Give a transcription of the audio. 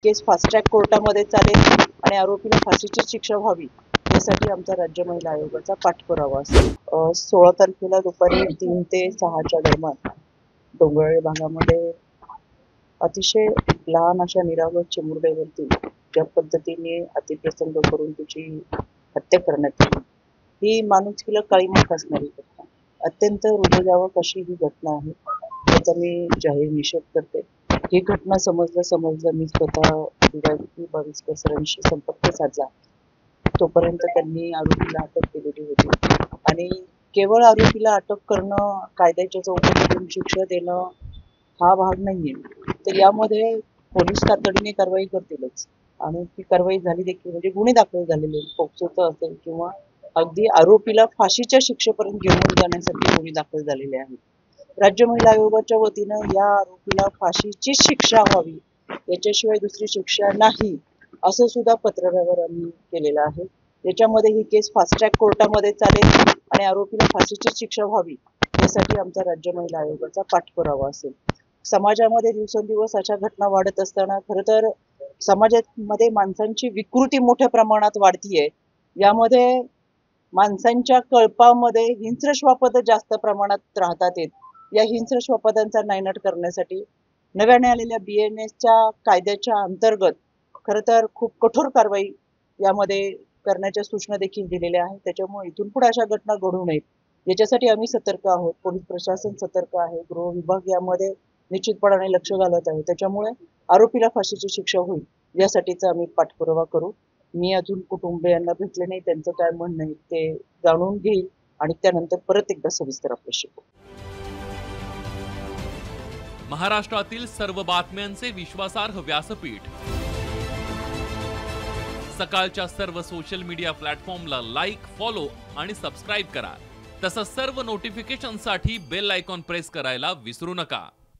केस fast track कोर्टामध्ये चालेल आणि आरोपीला फाशीची शिक्षा व्हावी यासाठी आमचा राज्य महिला आयोगाचा पाठपुरावा असेल. 16 तारखेला दुपारी 3 ते 6च्या दरम्यान डोंगराळे भागामध्ये अतिशय लहान अशा निरागस चिमुरड्यावरती ज्या पद्धतीने अतिप्रसंग करून तिची हत्या करण्यात आली, ही माणुसकीला काळीमा फासणारी घटना, अत्यंत हृदयद्रावक अशी ही घटना आहे. त्याचा मी जाहीर निषेध करते. ही घटना समजलं मी स्वतः DYSP बाविस्कर सरांशी संपर्क साधला. तोपर्यंत त्यांनी आरोपीला अटक केलेली होती आणि केवळ आरोपीला अटक करणं, कायद्याच्या चौकटीतून शिक्षा देणं हा भाग नाहीये. तर यामध्ये पोलीस तातडीने कारवाई करतीलच आणि ती कारवाई झाली देखील, म्हणजे गुन्हे दाखल झालेले पोक्सोचं असेल किंवा अगदी आरोपीला फाशीच्या शिक्षेपर्यंत घेऊन जाण्यासाठी गुन्हे दाखल झालेले आहेत. राज्य महिला आयोगाच्या वतीनं या आरोपीला फाशीची शिक्षा व्हावी, याच्याशिवाय दुसरी शिक्षा नाही, असं सुद्धा पत्रव्यवहार आम्ही केलेला आहे. याच्यामध्ये ही केस फास्ट ट्रॅक कोर्टामध्ये चालेल आणि आरोपीला फाशीची शिक्षा व्हावी यासाठी आमचा राज्य महिला आयोगाचा पाठपुरावा असेल. समाजामध्ये दिवसेंदिवस अशा घटना वाढत असताना खरं तर समाजामध्ये माणसांची विकृती मोठ्या प्रमाणात वाढतीये. यामध्ये माणसांच्या कळपामध्ये हिंस्र श्वापद जास्त प्रमाणात राहतात. या हिंस्र श्वापदांचा नायनाट करण्यासाठी नव्याने आलेल्या BNSच्या कायद्याच्या अंतर्गत खरं तर खूप कठोर कारवाई यामध्ये करण्याच्या सूचना देखील दिलेल्या आहेत. त्याच्यामुळे इथून पुढे अशा घटना घडू नयेत याच्यासाठी आम्ही सतर्क आहोत. पोलीस प्रशासन सतर्क आहे. गृह विभाग यामध्ये निश्चितपणाने लक्ष घालत आहे. त्याच्यामुळे आरोपीला फाशीची शिक्षा होईल यासाठीचा आम्ही पाठपुरावा करू. मी अजून कुटुंबियांना भेटले नाही, त्यांचं काय म्हणणं आहे ते जाणून घेईल आणि त्यानंतर परत एकदा सविस्तर आपल्याशी बोलू. महाराष्ट्रातील सर्व बातम्यांचे विश्वासार्ह व्यासपीठ, सकाळच्या सर्व सोशल मीडिया प्लॅटफॉर्मला लाईक, फॉलो आणि सबस्क्राईब करा. तसंच सर्व नोटिफिकेशनसाठी बेल आयकॉन प्रेस करायला विसरू नका.